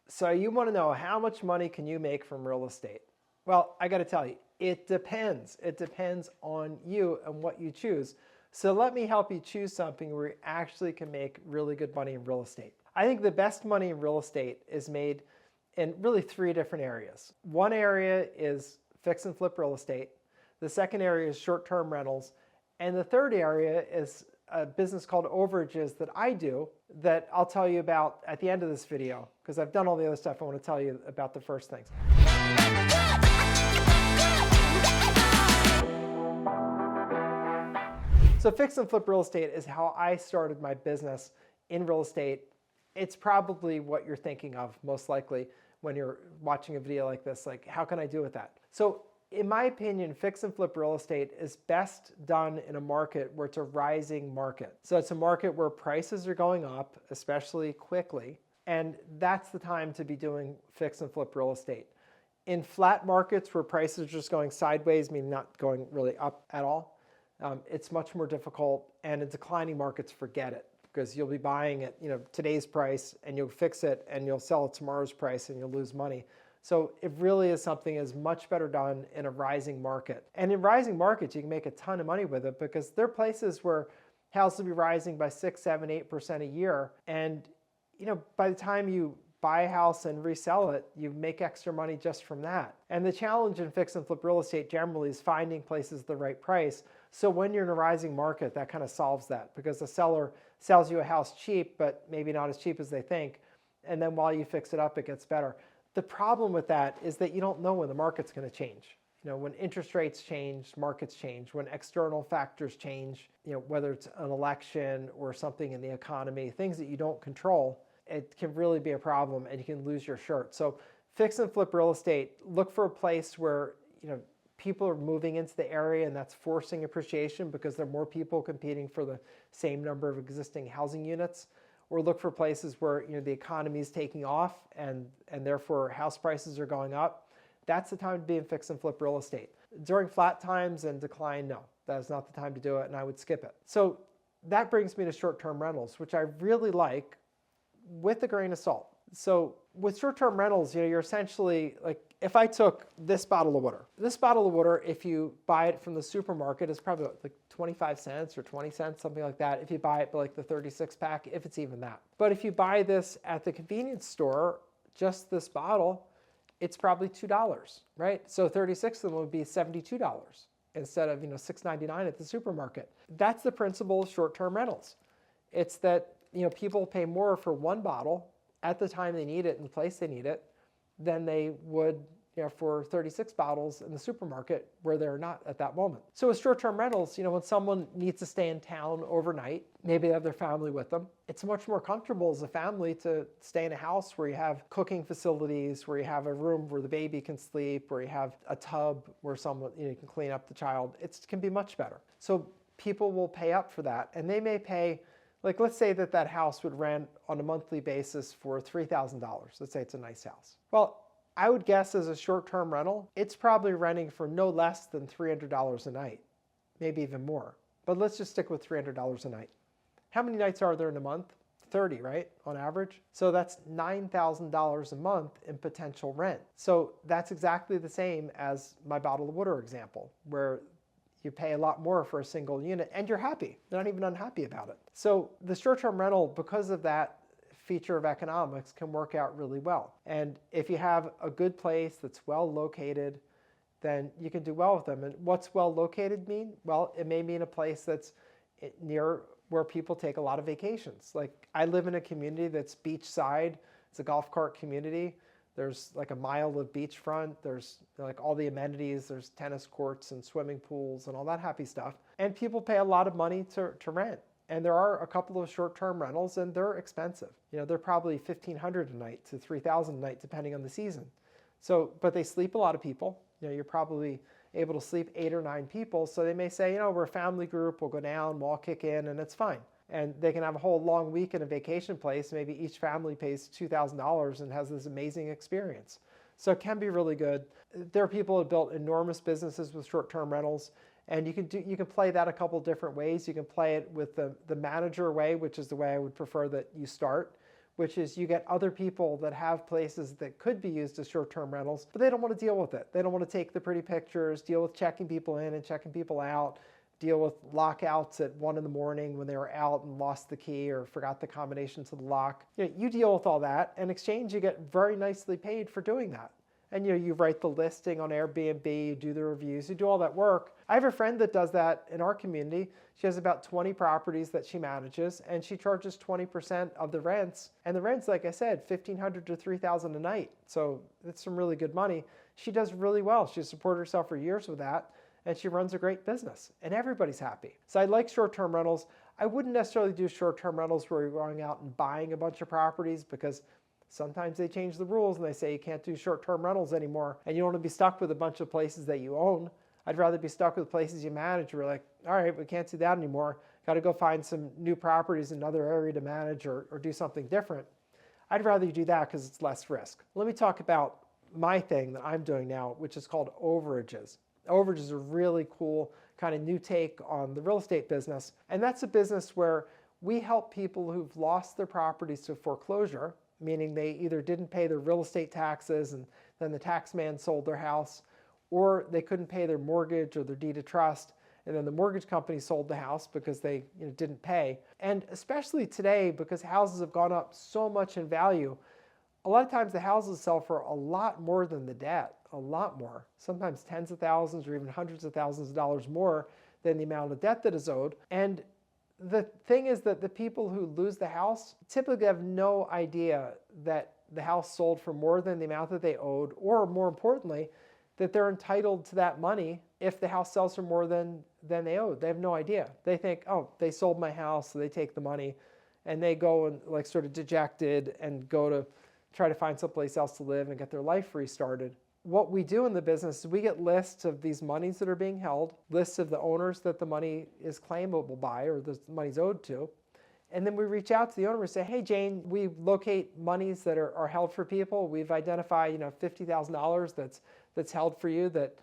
So you want to know how much money can you make from real estate? Well, I got to tell you, it depends. It depends on you and what you choose. So let me help you choose something where you actually can make really good money in real estate. I think the best money in real estate is made in really three different areas. One area is fix and flip real estate. The second area is short-term rentals. And the third area is a business called Overages that I do that I'll tell you about at the end of this video, because I've done all the other stuff. I want to tell you about the first things. So fix and flip real estate is how I started my business in real estate. It's probably what you're thinking of most likely when you're watching a video like this, like how can I do with that? So in my opinion, fix and flip real estate is best done in a market where it's a rising market. So it's a market where prices are going up, especially quickly, and that's the time to be doing fix and flip real estate. In flat markets where prices are just going sideways, meaning not going really up at all, it's much more difficult, and in declining markets, forget it, because you'll be buying at today's price and you'll fix it and you'll sell at tomorrow's price and you'll lose money. So it really is something that's much better done in a rising market. And in rising markets, you can make a ton of money with it because there are places where houses will be rising by 6, 7, 8% a year. And by the time you buy a house and resell it, you make extra money just from that. And the challenge in fix and flip real estate generally is finding places at the right price. So when you're in a rising market, that kind of solves that, because the seller sells you a house cheap, but maybe not as cheap as they think. And then while you fix it up, it gets better. The problem with that is that you don't know when the market's going to change. When interest rates change, markets change. When external factors change, whether it's an election or something in the economy, things that you don't control, it can really be a problem and you can lose your shirt. So fix and flip real estate, look for a place where people are moving into the area, and that's forcing appreciation because there are more people competing for the same number of existing housing units. Or look for places where the economy is taking off and therefore house prices are going up. That's the time to be in fix and flip real estate. During flat times and decline, no, that is not the time to do it, and I would skip it. So that brings me to short-term rentals, which I really like, with a grain of salt. So with short-term rentals, you're essentially like, if I took this bottle of water, if you buy it from the supermarket, it's probably like 25 cents or 20 cents, something like that. If you buy it like the 36 pack, if it's even that. But if you buy this at the convenience store, just this bottle, it's probably $2, right? So 36 of them would be $72 instead of $6.99 at the supermarket. That's the principle of short-term rentals. It's that people pay more for one bottle at the time they need it and the place they need it than they would for 36 bottles in the supermarket where they're not at that moment. So with short-term rentals, when someone needs to stay in town overnight, maybe they have their family with them, it's much more comfortable as a family to stay in a house where you have cooking facilities, where you have a room where the baby can sleep, where you have a tub where someone you can clean up the child. It can be much better. So people will pay up for that, and they may pay, like let's say that house would rent on a monthly basis for $3,000. Let's say it's a nice house. Well, I would guess as a short-term rental, it's probably renting for no less than $300 a night, maybe even more. But let's just stick with $300 a night. How many nights are there in a month? 30, right, on average? So that's $9,000 a month in potential rent. So that's exactly the same as my bottle of water example, where you pay a lot more for a single unit and you're happy. You're not even unhappy about it. So the short-term rental, because of that feature of economics, can work out really well. And if you have a good place that's well located, then you can do well with them. And what's well located mean? Well, it may mean a place that's near where people take a lot of vacations. Like I live in a community that's beachside. It's a golf cart community. There's like a mile of beachfront. There's like all the amenities. There's tennis courts and swimming pools and all that happy stuff. And people pay a lot of money to rent. And there are a couple of short-term rentals, and they're expensive. They're probably $1,500 a night to $3,000 a night, depending on the season. So, but they sleep a lot of people. You're probably able to sleep 8 or 9 people. So they may say, we're a family group. We'll go down, we'll all kick in, and it's fine. And they can have a whole long week in a vacation place. Maybe each family pays $2,000 and has this amazing experience. So it can be really good. There are people who have built enormous businesses with short-term rentals. And you can play that a couple different ways. You can play it with the manager way, which is the way I would prefer that you start, which is you get other people that have places that could be used as short-term rentals, but they don't want to deal with it. They don't want to take the pretty pictures, deal with checking people in and checking people out, deal with lockouts at 1 in the morning when they were out and lost the key or forgot the combination to the lock. You deal with all that. In exchange, you get very nicely paid for doing that. And you write the listing on Airbnb, you do the reviews, you do all that work. I have a friend that does that in our community. She has about 20 properties that she manages, and she charges 20% of the rents. And the rent's, like I said, $1,500 to $3,000 a night. So it's some really good money. She does really well. She's supported herself for years with that, and she runs a great business, and everybody's happy. So I like short-term rentals. I wouldn't necessarily do short-term rentals where you're going out and buying a bunch of properties, because sometimes they change the rules and they say you can't do short-term rentals anymore, and you don't want to be stuck with a bunch of places that you own. I'd rather be stuck with places you manage where like, all right, we can't do that anymore. Got to go find some new properties in another area to manage or do something different. I'd rather you do that because it's less risk. Let me talk about my thing that I'm doing now, which is called overages. Overages are a really cool kind of new take on the real estate business. And that's a business where we help people who've lost their properties to foreclosure, meaning they either didn't pay their real estate taxes and then the tax man sold their house, or they couldn't pay their mortgage or their deed of trust, and then the mortgage company sold the house because they didn't pay. And especially today, because houses have gone up so much in value, a lot of times the houses sell for a lot more than the debt, a lot more, sometimes tens of thousands or even hundreds of thousands of dollars more than the amount of debt that is owed. And the thing is that the people who lose the house typically have no idea that the house sold for more than the amount that they owed, or more importantly, that they're entitled to that money if the house sells for more than they owed. They have no idea. They think, oh, they sold my house, so they take the money, and they go and like sort of dejected and go to try to find someplace else to live and get their life restarted. What we do in the business is we get lists of these monies that are being held, lists of the owners that the money is claimable by or the money's owed to. And then we reach out to the owner and say, hey, Jane, we locate monies that are held for people. We've identified, $50,000 that's held for you that,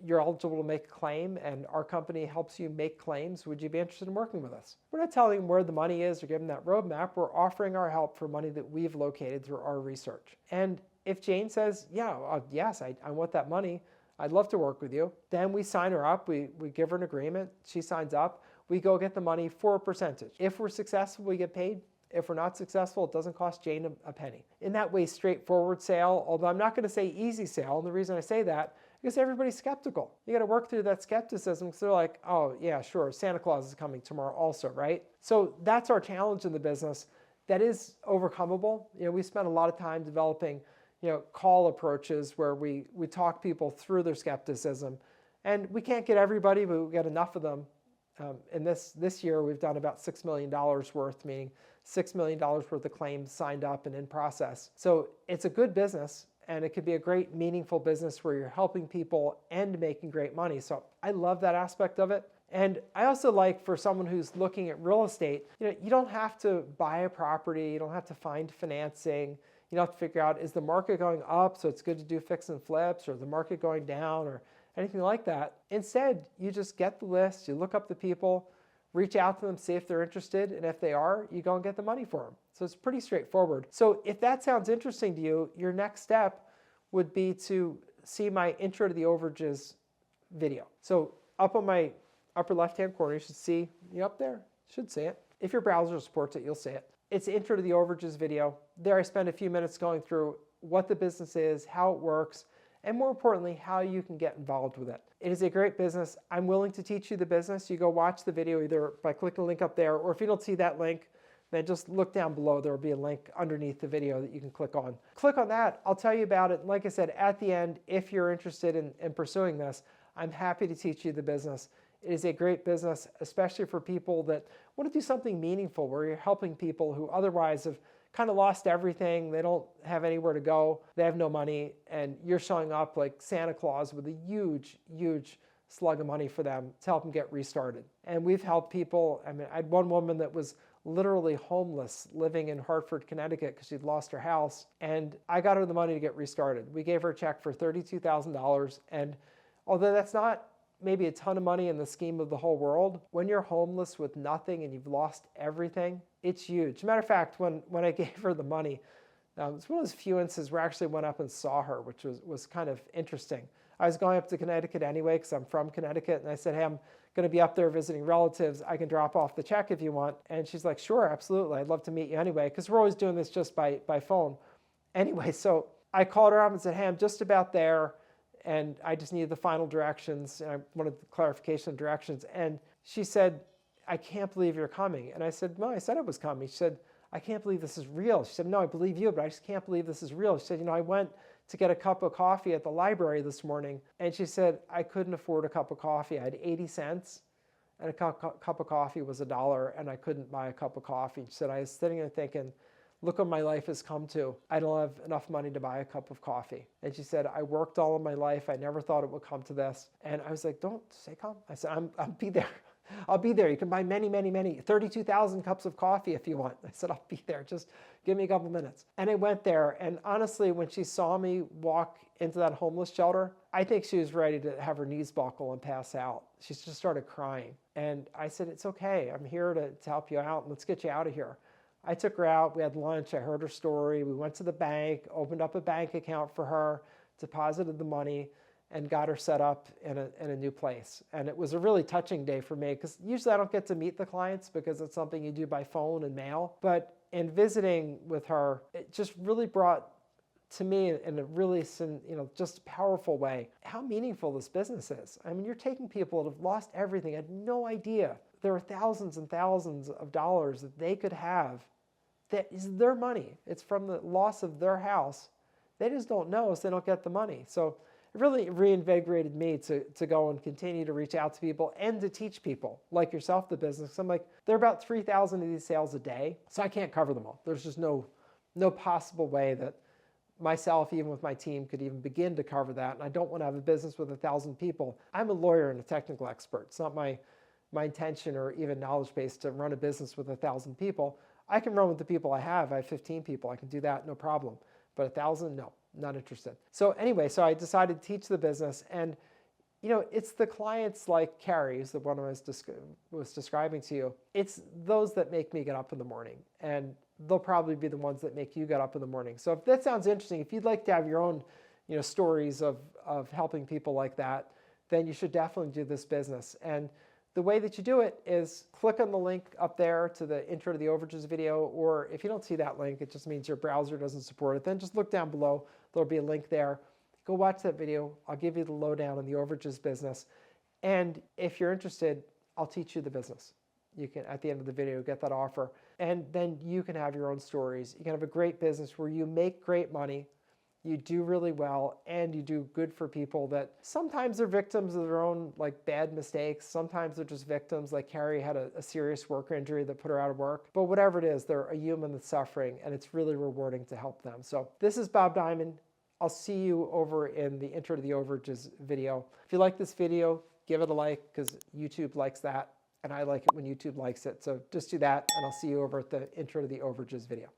you're eligible to make a claim, and our company helps you make claims. Would you be interested in working with us? We're not telling them where the money is or giving them that roadmap. We're offering our help for money that we've located through our research. And if Jane says, yes, I want that money, I'd love to work with you, then we sign her up. We give her an agreement. She signs up. We go get the money for a percentage. If we're successful, we get paid. If we're not successful, it doesn't cost Jane a penny. In that way, straightforward sale, although I'm not going to say easy sale, and the reason I say that because everybody's skeptical. You got to work through that skepticism because they're like, oh yeah, sure, Santa Claus is coming tomorrow also, right? So that's our challenge in the business. That is overcomable. We spend a lot of time developing call approaches where we talk people through their skepticism. And we can't get everybody, but we get enough of them. And this year, we've done about $6 million worth, meaning $6 million worth of claims signed up and in process. So it's a good business, and it could be a great, meaningful business where you're helping people and making great money. So I love that aspect of it. And I also like, for someone who's looking at real estate, you don't have to buy a property. You don't have to find financing. You don't have to figure out, is the market going up, so it's good to do fix and flips, or the market going down, or anything like that. Instead, you just get the list, you look up the people, reach out to them, see if they're interested, and if they are, you go and get the money for them. So it's pretty straightforward. So if that sounds interesting to you, your next step would be to see my Intro to the Overages video. So up on my upper left-hand corner, you should see, up there, should see it. If your browser supports it, you'll see it. It's Intro to the Overages video. There I spend a few minutes going through what the business is, how it works, and more importantly, how you can get involved with it. It is a great business. I'm willing to teach you the business. You go watch the video either by clicking the link up there, or if you don't see that link, then just look down below. There will be a link underneath the video that you can click on. Click on that. I'll tell you about it. Like I said, at the end, if you're interested in pursuing this, I'm happy to teach you the business. It is a great business, especially for people that want to do something meaningful, where you're helping people who otherwise have kind of lost everything. They don't have anywhere to go. They have no money, and you're showing up like Santa Claus with a huge, huge slug of money for them to help them get restarted. And we've helped people. I had one woman that was literally homeless, living in Hartford, Connecticut, because she'd lost her house, and I got her the money to get restarted. We gave her a check for $32,000, and although that's not maybe a ton of money in the scheme of the whole world. When you're homeless with nothing and you've lost everything, it's huge. Matter of fact, when I gave her the money, it's one of those few instances where I actually went up and saw her, which was kind of interesting. I was going up to Connecticut anyway because I'm from Connecticut, and I said, hey, I'm going to be up there visiting relatives. I can drop off the check if you want. And she's like, sure, absolutely. I'd love to meet you anyway, because we're always doing this just by phone. Anyway, so I called her up and said, hey, I'm just about there, and I just needed the final directions, and I wanted clarification of directions. And she said, I can't believe you're coming. And I said, no, I said I was coming. She said, I can't believe this is real. She said, no, I believe you, but I just can't believe this is real. She said, I went to get a cup of coffee at the library this morning, and she said, I couldn't afford a cup of coffee. I had 80 cents, and a cup of coffee was $1, and I couldn't buy a cup of coffee. She said, I was sitting there thinking, look what my life has come to. I don't have enough money to buy a cup of coffee. And she said, I worked all of my life. I never thought it would come to this. And I was like, don't say come. I said, I'll be there. I'll be there. You can buy many, 32,000 cups of coffee if you want. I said, I'll be there. Just give me a couple minutes. And I went there. And honestly, when she saw me walk into that homeless shelter, I think she was ready to have her knees buckle and pass out. She just started crying. And I said, it's okay. I'm here to help you out. Let's get you out of here. I took her out. We had lunch. I heard her story. We went to the bank, opened up a bank account for her, deposited the money, and got her set up in a new place. And it was a really touching day for me because usually I don't get to meet the clients because it's something you do by phone and mail. But in visiting with her, it just really brought to me in a really, just powerful way how meaningful this business is. I mean, you're taking people that have lost everything, had no idea. There are thousands and thousands of dollars that they could have that is their money. It's from the loss of their house. They just don't know, so they don't get the money. So it really reinvigorated me to go and continue to reach out to people and to teach people like yourself the business. I'm like, there are about 3,000 of these sales a day, so I can't cover them all. There's just no possible way that myself, even with my team, could even begin to cover that. And I don't want to have a business with 1,000 people. I'm a lawyer and a technical expert. It's not my intention or even knowledge base to run a business with 1,000 people. I can run with the people I have. I have 15 people. I can do that, no problem. But 1,000, no, not interested. So anyway, so I decided to teach the business. And, it's the clients like Carrie, who's the one I was describing to you. It's those that make me get up in the morning. And they'll probably be the ones that make you get up in the morning. So if that sounds interesting, if you'd like to have your own, stories of helping people like that, then you should definitely do this business. And the way that you do it is click on the link up there to the intro to the Overages video, or if you don't see that link, it just means your browser doesn't support it. Then just look down below. There'll be a link there. Go watch that video. I'll give you the lowdown on the Overages business. And if you're interested, I'll teach you the business. You can, at the end of the video, get that offer. And then you can have your own stories. You can have a great business where you make great money, you do really well, and you do good for people that sometimes they're victims of their own bad mistakes. Sometimes they're just victims, like Carrie had a serious work injury that put her out of work. But whatever it is, they're a human that's suffering, and it's really rewarding to help them. So this is Bob Diamond. I'll see you over in the intro to the Overages video. If you like this video, give it a like because YouTube likes that, and I like it when YouTube likes it. So just do that, and I'll see you over at the intro to the Overages video.